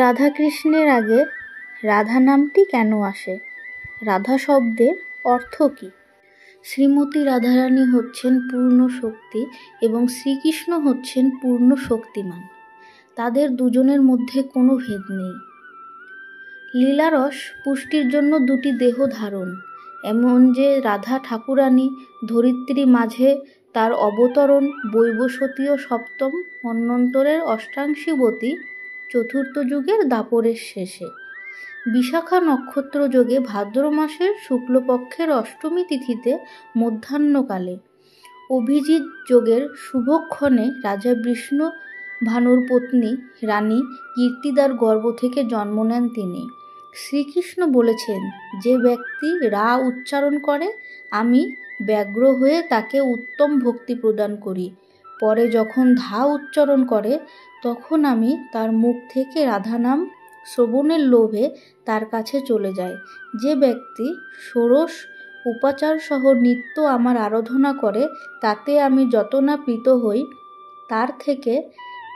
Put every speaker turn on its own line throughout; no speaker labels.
রাধাকৃষ্ণের আগে রাধা নামটি কেন আসে? রাধা শব্দের অর্থ কী? শ্রীমতী রাধারানী হচ্ছেন পূর্ণ শক্তি এবং শ্রীকৃষ্ণ হচ্ছেন পূর্ণ শক্তিমান। তাদের দুজনের মধ্যে কোনো ভেদ নেই। লীলারস পুষ্টির জন্য দুটি দেহ ধারণ, এমন যে রাধা ঠাকুরানী ধরিত্রী মাঝে তার অবতরণ বৈবস্বতীয় সপ্তম মন্বন্তরের অষ্টাংশীবতী চতুর্থ যুগের দাপরের শেষে বিশাখা নক্ষত্র যোগে ভাদ্র মাসের শুক্লপক্ষের অষ্টমী তিথিতে মধ্যাহ্নকালে অভিজিৎ যোগের শুভক্ষণে রাজা বিষ্ণু ভানুর পত্নী রানী কীর্তিদার গর্ভ থেকে জন্ম নেন তিনি। শ্রীকৃষ্ণ বলেছেন, যে ব্যক্তি রা উচ্চারণ করে আমি ব্যগ্র হয়ে তাকে উত্তম ভক্তি প্রদান করি। পরে যখন ধা উচ্চারণ করে তখন আমি তার মুখ থেকে রাধা নাম শ্রবণের লোভে তার কাছে চলে যাই। যে ব্যক্তি ষোড়শ উপাচার সহ নিত্য আমার আরাধনা করে তাতে আমি যত না প্রীত হই তার থেকে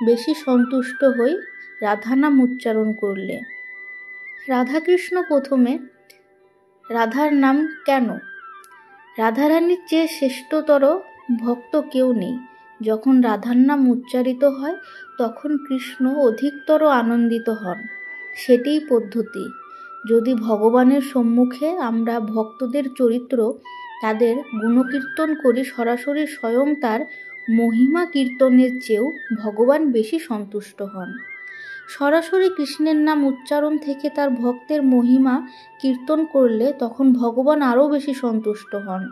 বেশি সন্তুষ্ট হই রাধা নাম উচ্চারণ করলে। রাধাকৃষ্ণ প্রথমে রাধার নাম কেন? রাধারানীর চেয়ে শ্রেষ্ঠতর ভক্ত কেউ নেই। যখন রাধার নাম উচ্চারিত হয় তখন কৃষ্ণ অধিকতর আনন্দিত হন। সেটিই পদ্ধতি। যদি ভগবানের সম্মুখে আমরা ভক্তদের চরিত্র তাদের গুণকীর্তন করি, সরাসরি স্বয়ং তার মহিমা কীর্তনের চেয়েও ভগবান বেশি সন্তুষ্ট হন। সরাসরি কৃষ্ণের নাম উচ্চারণ থেকে তার ভক্তের মহিমা কীর্তন করলে তখন ভগবান আরও বেশি সন্তুষ্ট হন।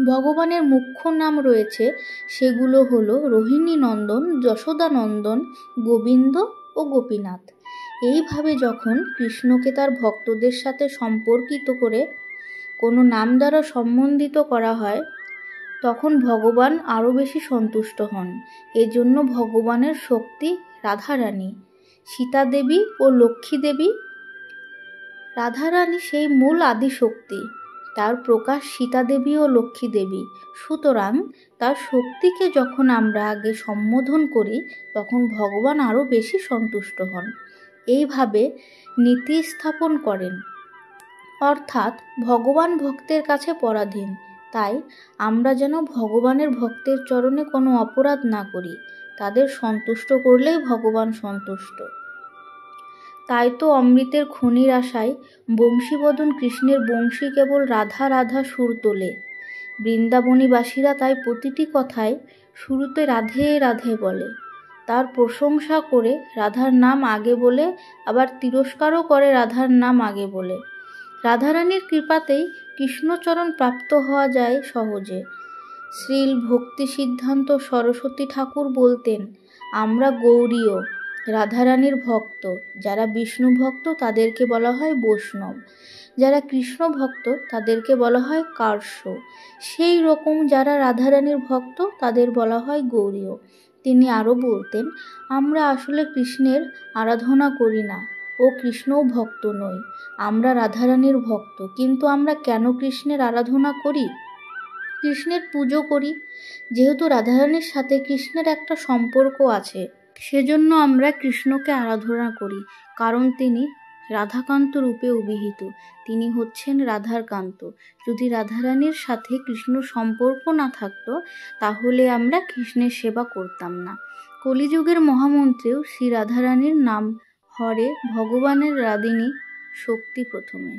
ভগবানের মুখ্য নাম রয়েছে, সেগুলো হলো রোহিণী নন্দন, যশোদা নন্দন, গোবিন্দ ও গোপীনাথ। এইভাবে যখন কৃষ্ণকে তার ভক্তদের সাথে সম্পর্কিত করে কোনো নাম দ্বারা সম্বন্ধিত করা হয় তখন ভগবান আরও বেশি সন্তুষ্ট হন। এজন্য ভগবানের শক্তি রাধারানী, সীতাদেবী ও লক্ষ্মী দেবী। রাধারানী সেই মূল আদি শক্তি, তার প্রকাশ সীতাদেবী ও লক্ষ্মী দেবী। সুতরাং তার শক্তিকে যখন আমরা আগে সম্বোধন করি তখন ভগবান আরও বেশি সন্তুষ্ট হন। এইভাবে নীতি স্থাপন করেন, অর্থাৎ ভগবান ভক্তের কাছে পরাধীন। তাই আমরা যেন ভগবানের ভক্তের চরণে কোনো অপরাধ না করি, তাদের সন্তুষ্ট করলেই ভগবান সন্তুষ্ট। তাই তো অমৃতের খনির আশায় বংশীবদন কৃষ্ণের বংশী কেবল রাধা রাধা সুর তোলে। বৃন্দাবনীবাসীরা তাই প্রতিটি কথায় শুরুতে রাধে রাধে বলে। তার প্রশংসা করে রাধার নাম আগে বলে, আবার তিরস্কারও করে রাধার নাম আগে বলে। রাধারানীর কৃপাতেই কৃষ্ণচরণ প্রাপ্ত হওয়া যায় সহজে। শ্রীল ভক্তি সিদ্ধান্ত সরস্বতী ঠাকুর বলতেন, আমরা গৌড়ীয় রাধারানীর ভক্ত। যারা বিষ্ণু ভক্ত তাদেরকে বলা হয় বৈষ্ণব, যারা কৃষ্ণ ভক্ত তাদেরকে বলা হয় কার্শ, সেই রকম যারা রাধারানীর ভক্ত তাদের বলা হয় গৌড়ীয়। তিনি আরও বলতেন, আমরা আসলে কৃষ্ণের আরাধনা করি না ও কৃষ্ণও ভক্ত নই, আমরা রাধারানীর ভক্ত। কিন্তু আমরা কেন কৃষ্ণের আরাধনা করি, কৃষ্ণের পুজো করি? যেহেতু রাধারানীর সাথে কৃষ্ণের একটা সম্পর্ক আছে, সেজন্য আমরা কৃষ্ণকে আরাধনা করি। কারণ তিনি রাধাকান্ত রূপে অভিহিত, তিনি হচ্ছেন রাধার কান্ত। যদি রাধারানীর সাথে কৃষ্ণ সম্পর্ক না থাকতো তাহলে আমরা কৃষ্ণের সেবা করতাম না। কলিযুগের মহামন্ত্রেও শ্রী রাধারানীর নাম হরে ভগবানের রাধিনী শক্তি প্রথমে।